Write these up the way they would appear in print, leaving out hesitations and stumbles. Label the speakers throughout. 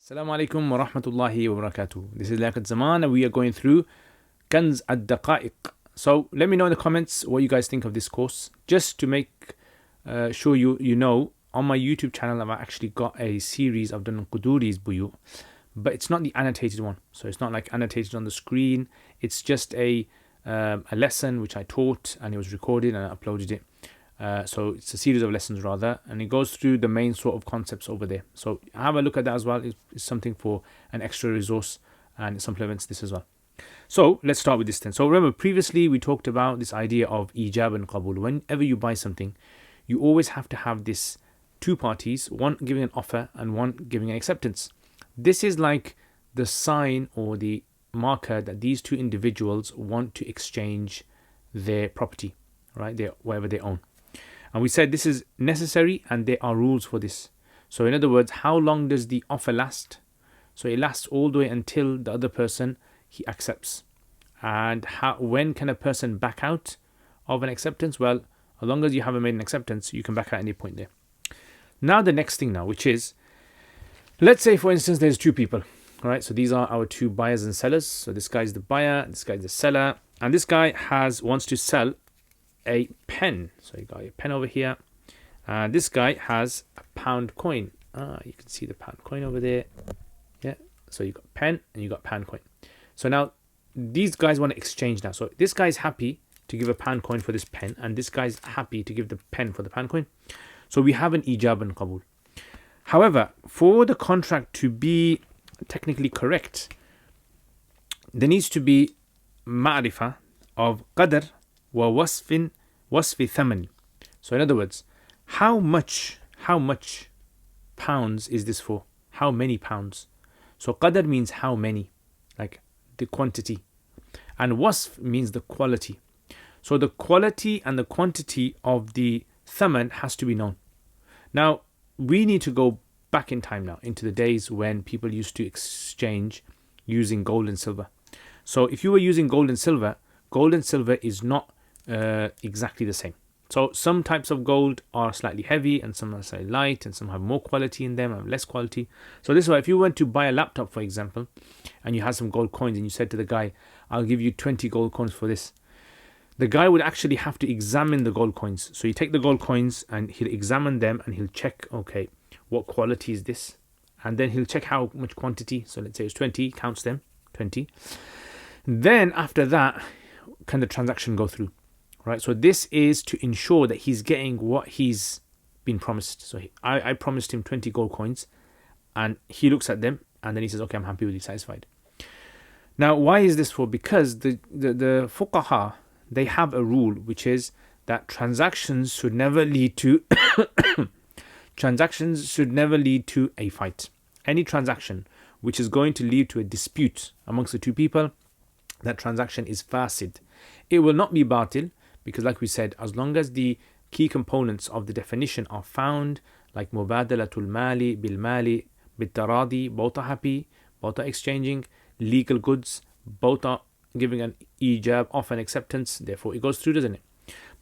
Speaker 1: Assalamu alaikum wa rahmatullahi wa barakatuh. This is Liaquat and we are going through Kanz al-Daqaiq. So let me know in the comments what you guys think of this course. Just to make sure you know, on my YouTube channel I've actually got a series I've done on Qudoori's Buyoo, but it's not the annotated one. So it's not like annotated on the screen. It's just a lesson which I taught, and it was recorded and I uploaded it. So it's a series of lessons rather, and it goes through the main sort of concepts over there. So have a look at that as well. It's something for an extra resource, and it supplements this as well. So let's start with this then. So remember, previously we talked about this idea of ijab and qabul. Whenever you buy something, you always have to have this two parties, one giving an offer and one giving an acceptance. This is like the sign or the marker that these two individuals want to exchange their property, right? Whatever they own. And we said this is necessary and there are rules for this. So in other words, how long does the offer last? So it lasts all the way until the other person, he accepts. And when can a person back out of an acceptance? Well, as long as you haven't made an acceptance, you can back out at any point there. Now the next thing now, which is, let's say for instance there's two people. All right, so these are our two buyers and sellers. So this guy is the buyer, this guy is the seller, and this guy wants to sell a pen. So you got a pen over here, and this guy has a pound coin. You can see the pound coin over there. Yeah, so you got pen and you got pound coin. So now these guys want to exchange now. So this guy's happy to give a pound coin for this pen, and this guy's happy to give the pen for the pound coin. So we have an ijab and qabul. However, for the contract to be technically correct, there needs to be ma'rifah of qadr wa wasfi thaman. So in other words, how much pounds is this for? How many pounds? So qadr means how many, like the quantity, and wasf means the quality. So the quality and the quantity of the thaman has to be known. Now we need to go back in time now into the days when people used to exchange using gold and silver. So if you were using gold and silver is not exactly the same. So some types of gold are slightly heavy and some are slightly light, and some have more quality in them and less quality. So this is why if you went to buy a laptop, for example, and you had some gold coins and you said to the guy, I'll give you 20 gold coins for this, the guy would actually have to examine the gold coins. So you take the gold coins and he'll examine them and he'll check, okay, what quality is this? And then he'll check how much quantity. So let's say it's 20, counts them, 20. Then after that, can the transaction go through? Right, so this is to ensure that he's getting what he's been promised. So I promised him 20 gold coins, and he looks at them and then he says, okay, I'm happy with you, satisfied. Now, why is this for? Because the fuqaha, they have a rule, which is that transactions should never lead to a fight. Any transaction which is going to lead to a dispute amongst the two people, that transaction is fasid. It will not be batil, because like we said, as long as the key components of the definition are found, like mubadalatul mali bil mali bitaradi, both are happy, both are exchanging legal goods, both are giving an ijab, offer and acceptance, therefore it goes through, doesn't it?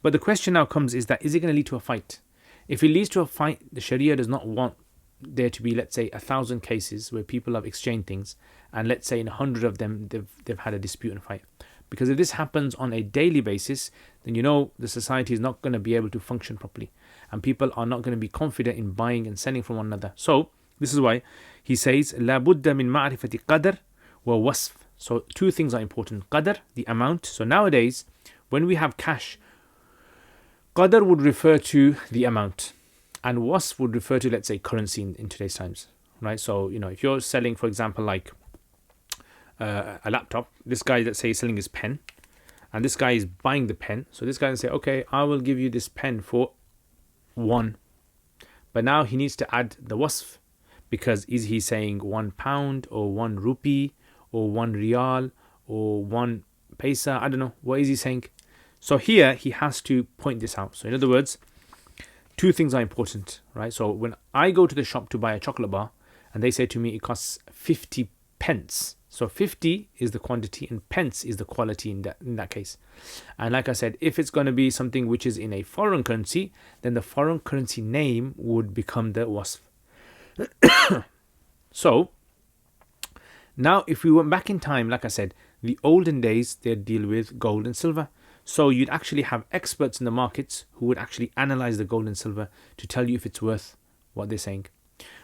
Speaker 1: But the question now comes is that, is it going to lead to a fight? If it leads to a fight, the Sharia does not want there to be, let's say, 1,000 cases where people have exchanged things, and let's say in 100 of them they've had a dispute and fight. Because if this happens on a daily basis, then the society is not going to be able to function properly, and people are not going to be confident in buying and selling from one another. So this is why he says la budda min ma'rifati qadr wa wasf. So two things are important: qadr, the amount. So nowadays when we have cash, qadr would refer to the amount, and wasf would refer to, let's say, currency in today's times, right? So if you're selling, for example, like a laptop, this guy, let's say, is selling his pen, and this guy is buying the pen. So this guy will say, okay, I will give you this pen for 1. But now he needs to add the wasf, because is he saying £1 or 1 rupee or 1 riyal or 1 paisa? I don't know. What is he saying? So here he has to point this out. So in other words, two things are important, right? So when I go to the shop to buy a chocolate bar and they say to me it costs 50 pence, so 50 is the quantity and pence is the quality in that case. And like I said, if it's going to be something which is in a foreign currency, then the foreign currency name would become the wasf. So Now, if we went back in time, like I said, the olden days, they'd deal with gold and silver. So you'd actually have experts in the markets who would actually analyze the gold and silver to tell you if it's worth what they're saying.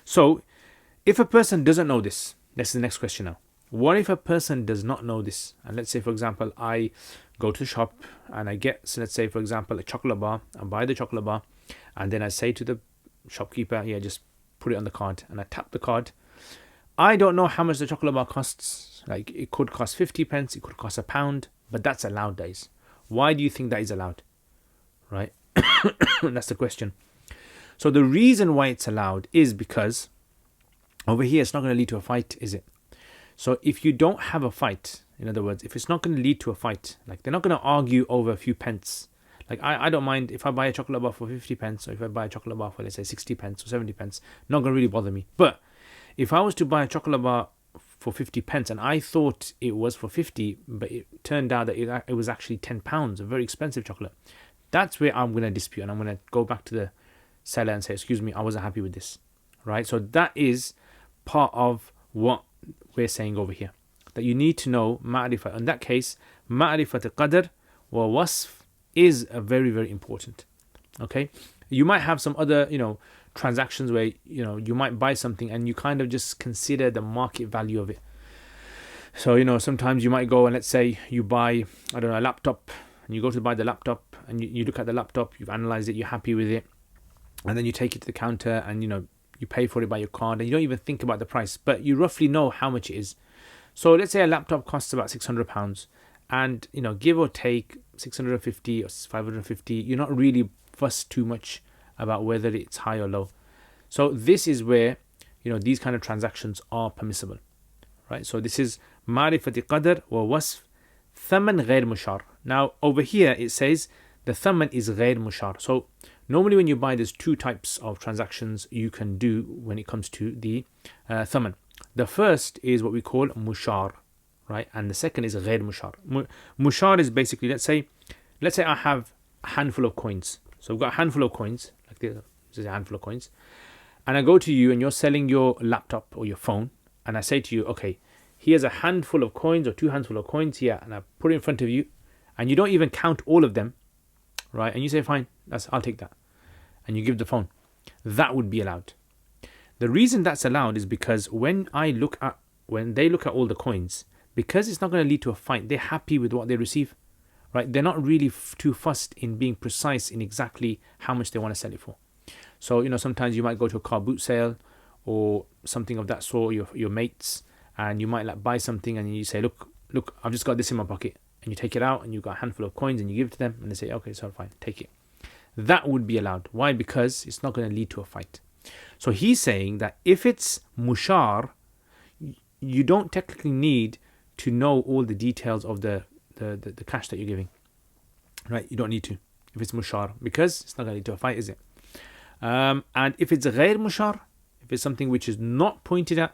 Speaker 1: So if a person doesn't know this, that's the next question now. What if a person does not know this? And let's say, for example, I go to the shop and I get, so let's say, for example, a chocolate bar. I buy the chocolate bar and then I say to the shopkeeper, yeah, just put it on the card, and I tap the card. I don't know how much the chocolate bar costs. Like, it could cost 50 pence, it could cost £1, but that's allowed, guys. Why do you think that is allowed? Right? That's the question. So the reason why it's allowed is because over here it's not going to lead to a fight, is it? So if you don't have a fight, in other words, if it's not going to lead to a fight, like they're not going to argue over a few pence. Like I don't mind if I buy a chocolate bar for 50 pence, or if I buy a chocolate bar for, let's say, 60 pence or 70 pence, not going to really bother me. But if I was to buy a chocolate bar for 50 pence and I thought it was for 50, but it turned out that it was actually £10, a very expensive chocolate, that's where I'm going to dispute, and I'm going to go back to the seller and say, excuse me, I wasn't happy with this. Right? So that is part of what we're saying over here, that you need to know ma'rifah. In that case, ma'rifat al-qadr wa wasf is a very, very important. Okay? You might have some other, transactions where, you might buy something and you kind of just consider the market value of it. So, sometimes you might go and let's say you buy, I don't know, a laptop, and you go to buy the laptop and you look at the laptop, you've analyzed it, you're happy with it, and then you take it to the counter and, you pay for it by your card and you don't even think about the price, but you roughly know how much it is. So let's say a laptop costs about £600 and, give or take 650 or 550, you're not really fussed too much about whether it's high or low. So this is where, these kind of transactions are permissible, right? So this is ma'rifati qadr wa wasf thaman ghair mushar. Now over here it says the thaman is ghair mushar. So normally when you buy, there's two types of transactions you can do when it comes to the thaman. The first is what we call mushar, right? And the second is ghair mushar. Mushar is basically, let's say I have a handful of coins. So I've got a handful of coins, like this is a handful of coins, and I go to you and you're selling your laptop or your phone, and I say to you, okay, here's a handful of coins or two handful of coins here, and I put it in front of you, and you don't even count all of them, right? And you say, fine, I'll take that, and you give the phone. That would be allowed. The reason that's allowed is because when they look at all the coins, because it's not going to lead to a fight, they're happy with what they receive. Right, they're not really too fussed in being precise in exactly how much they want to sell it for. So, sometimes you might go to a car boot sale or something of that sort, your mates, and you might buy something and you say, look, I've just got this in my pocket. And you take it out and you've got a handful of coins and you give it to them and they say, okay, so fine, take it. That would be allowed. Why? Because it's not going to lead to a fight. So he's saying that if it's mushar, you don't technically need to know all the details of the cash that you're giving, right? You don't need to if it's mushar, because it's not going to lead to a fight, is it? And if it's ghair mushar, if it's something which is not pointed at,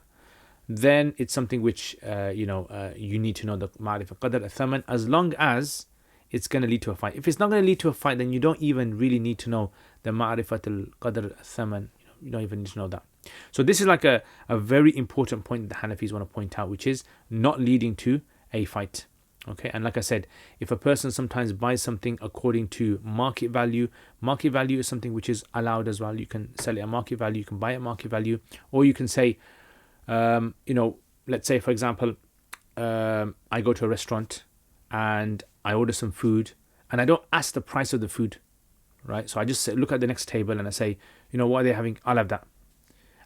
Speaker 1: then it's something which you need to know the ma'rifah qadr al-thaman, as long as it's going to lead to a fight. If it's not going to lead to a fight, then you don't even really need to know the ma'rifat al-qadr al-thaman. You don't even need to know that. So this is like a very important point that the Hanafis want to point out, which is not leading to a fight. Okay, and like I said, if a person sometimes buys something according to market value is something which is allowed as well. You can sell it at market value, you can buy it at market value, or you can say, let's say for example, I go to a restaurant and I order some food and I don't ask the price of the food, right? So I just look at the next table and I say, what are they having? I'll have that.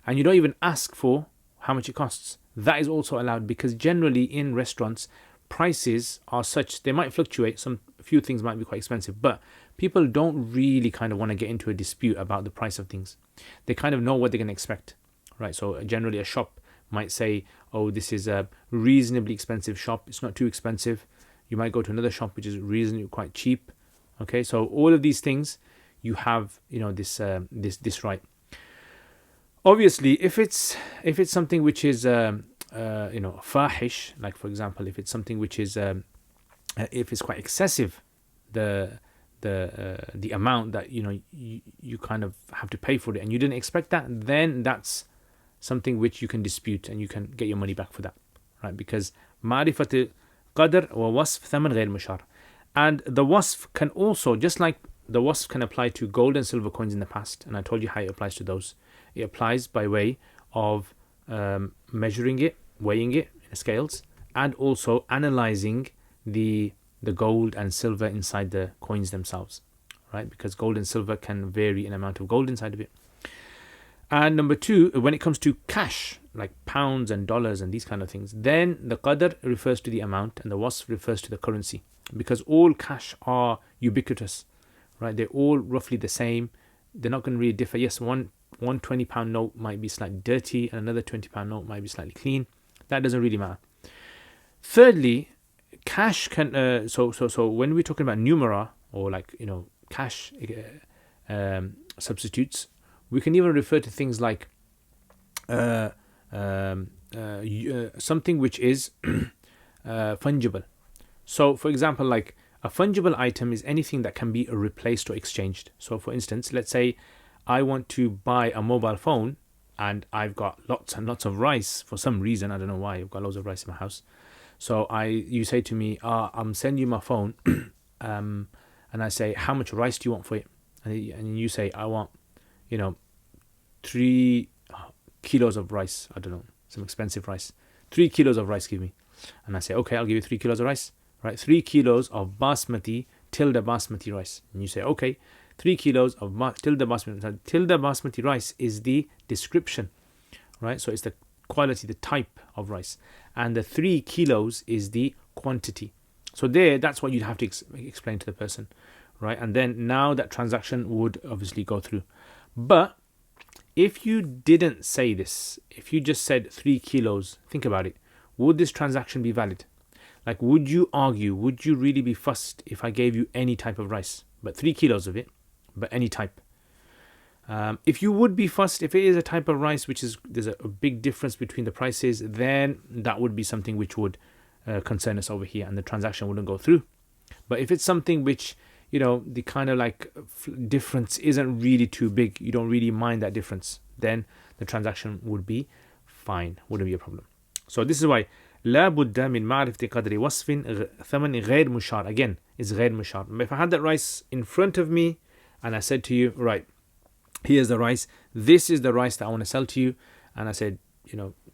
Speaker 1: And you don't even ask for how much it costs. That is also allowed, because generally in restaurants, prices are such, they might fluctuate. A few things might be quite expensive, but people don't really kind of want to get into a dispute about the price of things. They kind of know what they're going to expect, right? So generally a shop might say, oh, this is a reasonably expensive shop. It's not too expensive. You might go to another shop which is reasonably quite cheap. Okay, so all of these things you have, this right. Obviously, if it's something which is fahish, like for example, if it's something which is if it's quite excessive, the amount that you kind of have to pay for it and you didn't expect that, then that's something which you can dispute and you can get your money back for that, right? Because ma'rifat qadr wa wasf thaman ghayr mushar. And the wasf can also, just like the wasf can apply to gold and silver coins in the past, and I told you how it applies to those. It applies by way of measuring it, weighing it in scales, and also analyzing the gold and silver inside the coins themselves, right? Because gold and silver can vary in amount of gold inside of it. And number two, when it comes to cash, like pounds and dollars and these kind of things, then the qadr refers to the amount and the wasf refers to the currency, because all cash are ubiquitous, right? They're all roughly the same. They're not going to really differ. Yes, one £20 note might be slightly dirty and another £20 note might be slightly clean. That doesn't really matter. Thirdly, cash can so when we're talking about numera, or like, you know, cash substitutes, we can even refer to things like something which is fungible. So for example, like a fungible item is anything that can be replaced or exchanged. So for instance, let's say I want to buy a mobile phone and I've got lots and lots of rice for some reason. I don't know why. I've got loads of rice in my house. So you say to me, I'm sending you my phone, and I say, how much rice do you want for it? And you say, I want, 3 kilos of rice. I don't know, some expensive rice. 3 kilos of rice, give me. And I say, okay, I'll give you 3 kilos of rice. Right, 3 kilos of basmati tilde basmati rice. And you say, okay, 3 kilos of tilde basmati. Tilde basmati rice is the description, right? So it's the quality, the type of rice. And the 3 kilos is the quantity. So that's what you'd have to explain to the person, right? And then now that transaction would obviously go through. But if you didn't say this, if you just said 3 kilos, think about it. Would this transaction be valid? Like, would you argue, would you really be fussed if I gave you any type of rice, but 3 kilos of it, but any type? If you would be fussed, if it is a type of rice which is, there's a big difference between the prices, then that would be something which would concern us over here and the transaction wouldn't go through. But if it's something which, the kind of like difference isn't really too big, you don't really mind that difference, then the transaction would be fine, wouldn't be a problem. So this is why لا بد من معرفة قدر وصف ثمن غير مشار. Again, it's غير مشار. If I had that rice in front of me and I said to you, right, here's the rice, this is the rice that I want to sell to you, and I said,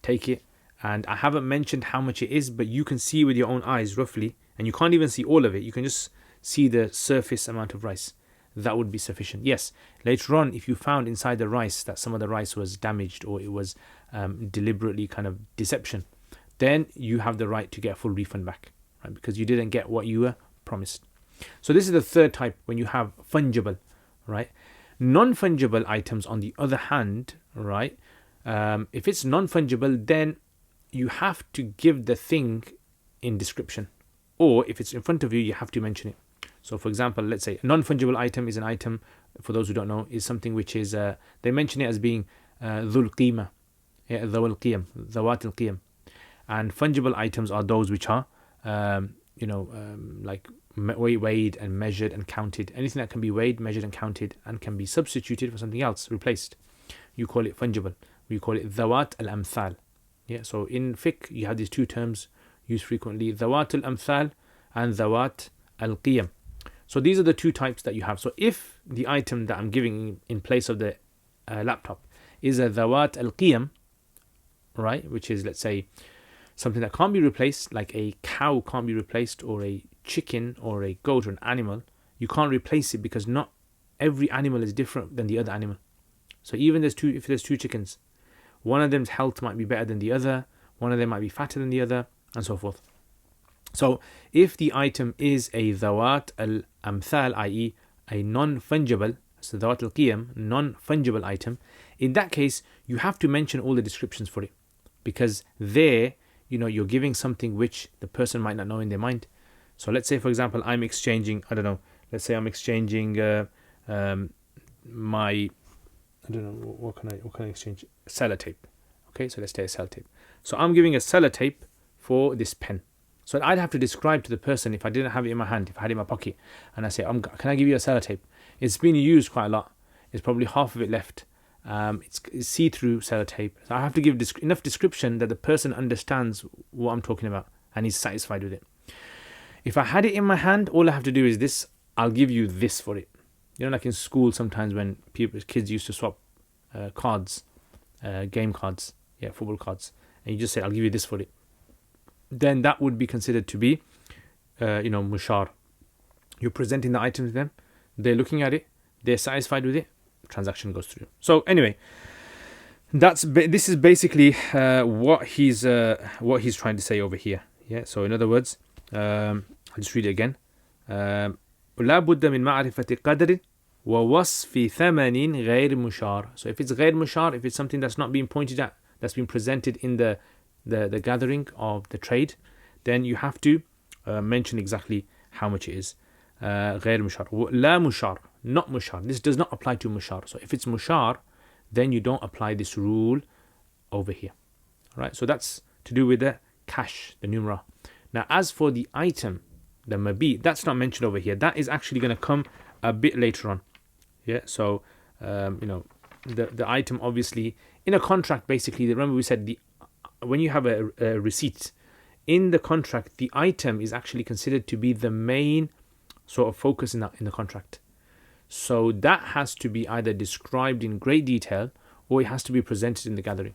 Speaker 1: take it, and I haven't mentioned how much it is, but you can see with your own eyes roughly, and you can't even see all of it, you can just see the surface amount of rice, that would be sufficient. Yes, later on, if you found inside the rice that some of the rice was damaged or it was deliberately kind of deception, then you have the right to get a full refund back, right? Because you didn't get what you were promised. So this is the third type, when you have fungible, right? Non-fungible items, on the other hand, right? If it's non-fungible, then you have to give the thing in description, or if it's in front of you, you have to mention it. So for example, let's say a non-fungible item is an item, for those who don't know, is something which is, they mention it as being dhul qima, dhawal qiyam, dhawat al-qiyam. And fungible items are those which are, like weighed and measured and counted. Anything that can be weighed, measured and counted and can be substituted for something else, replaced, you call it fungible. We call it dhawat al-amthal. Yeah, so in fiqh, you have these two terms used frequently, dhawat al-amthal and dhawat al-qiyam. So these are the two types that you have. So if the item that I'm giving in place of the laptop is a dhawat al-qiyam, right, which is, let's say, something that can't be replaced, like a cow can't be replaced, or a chicken or a goat or an animal, you can't replace it because not every animal is different than the other animal. So even if there's two chickens, one of them's health might be better than the other, one of them might be fatter than the other, and so forth. So if the item is a dhawat al-amthal, i.e. a non-fungible, so dhawat al-qiyam, non-fungible item, in that case, you have to mention all the descriptions for it, because there, you're giving something which the person might not know in their mind. So let's say, for example, I'm exchanging, let's say I'm exchanging my, what can I exchange? Sellotape. Okay, so let's say a sellotape. So I'm giving a sellotape for this pen. So I'd have to describe to the person, if I didn't have it in my hand, if I had it in my pocket, and I say, can I give you a sellotape? It's been used quite a lot. There's probably half of it left. It's see-through sellotape. So I have to give enough description that the person understands what I'm talking about and is satisfied with it. If I had it in my hand, all I have to do is this. I'll give you this for it. You know, like in school sometimes when kids used to swap cards, game cards, football cards, and you just say, I'll give you this for it. Then that would be considered to be, mushar. You're presenting the item to them, they're looking at it, they're satisfied with it, transaction goes through. So anyway, this is basically what he's trying to say over here. Yeah. So in other words, I'll just read it again. لا بد من معرفة قدر ووصف ثمن غير مشار. So if it's غير مشار, if it's something that's not being pointed at, that's been presented in the gathering of the trade, then you have to mention exactly how much it is. غير مشار. لا مشار, not مشار. This does not apply to مشار. So if it's مشار, then you don't apply this rule over here. All right. So that's to do with the cash, the numera. Now, as for the item, the mabit, that's not mentioned over here. That is actually going to come a bit later on. Yeah. So, the item, obviously, in a contract, basically, remember we said when you have a receipt, in the contract, the item is actually considered to be the main sort of focus in the contract. So that has to be either described in great detail or it has to be presented in the gathering.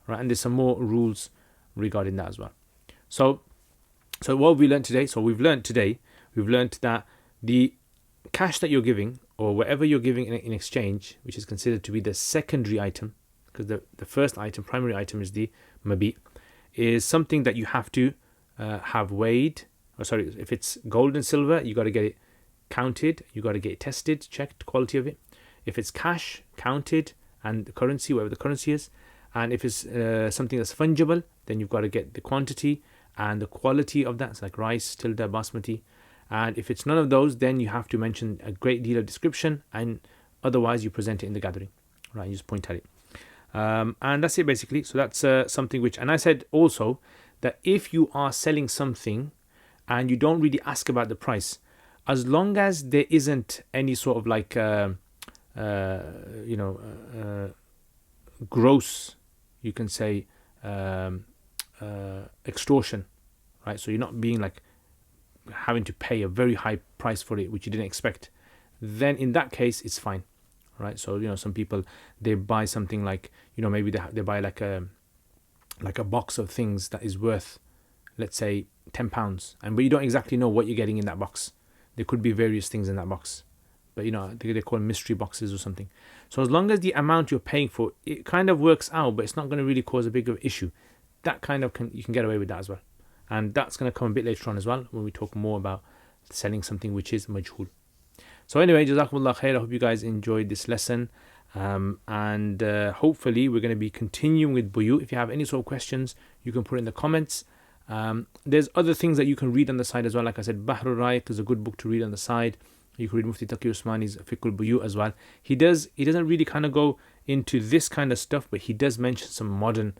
Speaker 1: Right. And there's some more rules regarding that as well. So what have we learned today? So we've learned that the cash that you're giving or whatever you're giving in exchange, which is considered to be the secondary item, because the first item, primary item, is the mabit, is something that you have to have weighed. If it's gold and silver, you got to get it counted, you got to get it tested, checked, quality of it. If it's cash, counted, and the currency, whatever the currency is. And if it's something that's fungible, then you've got to get the quantity and the quality of that. It's like rice, tilde, basmati. And if it's none of those, then you have to mention a great deal of description, and otherwise you present it in the gathering. Right, you just point at it. And that's it basically. So that's something which, and I said also that if you are selling something and you don't really ask about the price, as long as there isn't any sort of like gross, you can say, extortion, right? So you're not being like having to pay a very high price for it which you didn't expect, then in that case it's fine, right? So some people, they buy something like, maybe they buy like a box of things that is worth, let's say, £10, but you don't exactly know what you're getting in that box. There could be various things in that box, but they call them mystery boxes or something. So as long as the amount you're paying for, it kind of works out, but it's not going to really cause a big of issue, that kind of you can get away with that as well. And that's going to come a bit later on as well when we talk more about selling something which is majhul. So anyway, jazakumullah khair. I hope you guys enjoyed this lesson, and hopefully we're going to be continuing with Buyoo. If you have any sort of questions, you can put in the comments. There's other things that you can read on the side as well. Like I said, Bahrul Ra'iq is a good book to read on the side. You can read Mufti Taqi Usmani's Fiqh al-Buyoo as well. He doesn't really kind of go into this kind of stuff, but he does mention some modern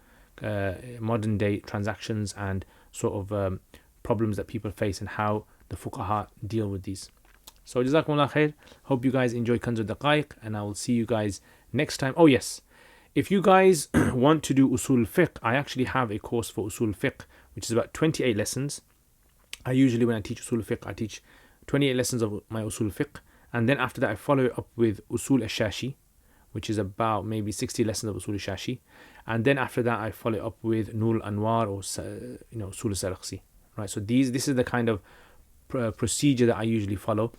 Speaker 1: day transactions and sort of problems that people face and how the fuqaha deal with these. So jazakumullah khair. Hope you guys enjoy Kanz al-Daqaiq, and I will see you guys next time. Oh yes, if you guys want to do usul fiqh, I actually have a course for usul fiqh which is about 28 lessons. I usually, when I teach usul fiqh, I teach 28 lessons of my usul fiqh, and then after that I follow it up with usul al-shashi, which is about maybe 60 lessons of usul al-shashi, and then after that I follow it up with Nur al-Anwar or usul al-Sarakhsi. Right, so this is the kind of procedure that I usually follow,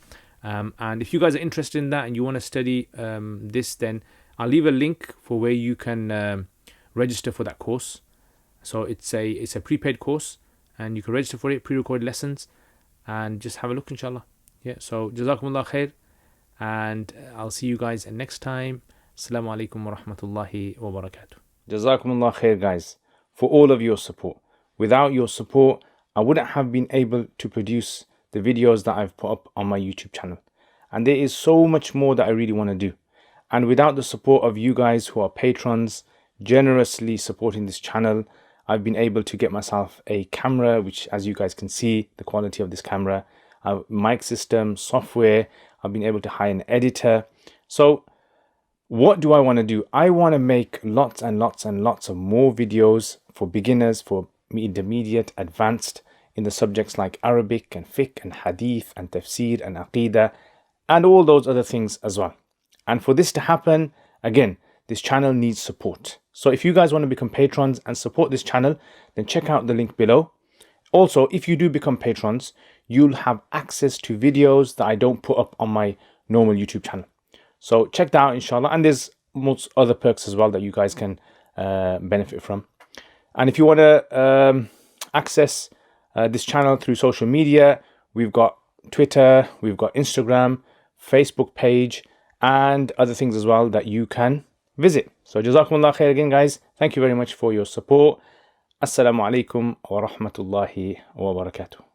Speaker 1: and if you guys are interested in that and you want to study this, then I'll leave a link for where you can register for that course. So it's a prepaid course, and you can register for it, pre-recorded lessons, and just have a look, inshallah. Yeah, so jazakumullah khair, and I'll see you guys next time. Assalamu alaikum wa rahmatullahi wa barakatuh. Jazakumullah khair, guys, for all of your support. Without your support, I wouldn't have been able to produce the videos that I've put up on my YouTube channel. And there is so much more that I really want to do. And without the support of you guys who are patrons, generously supporting this channel, I've been able to get myself a camera, which, as you guys can see, the quality of this camera, a mic system, software. I've been able to hire an editor. So what do I want to do? I want to make lots and lots and lots of more videos for beginners, for intermediate, advanced in the subjects like Arabic and fiqh and hadith and tafsir and aqidah and all those other things as well. And for this to happen, again, this channel needs support. So if you guys want to become patrons and support this channel, then check out the link below. Also, if you do become patrons, you'll have access to videos that I don't put up on my normal YouTube channel. So check that out, inshallah. And there's most other perks as well that you guys can benefit from. And if you want to access this channel through social media, we've got Twitter, we've got Instagram, Facebook page, and other things as well that you can visit. So jazakumullah khair again, guys. Thank you very much for your support. Assalamu alaikum wa rahmatullahi wa barakatuh.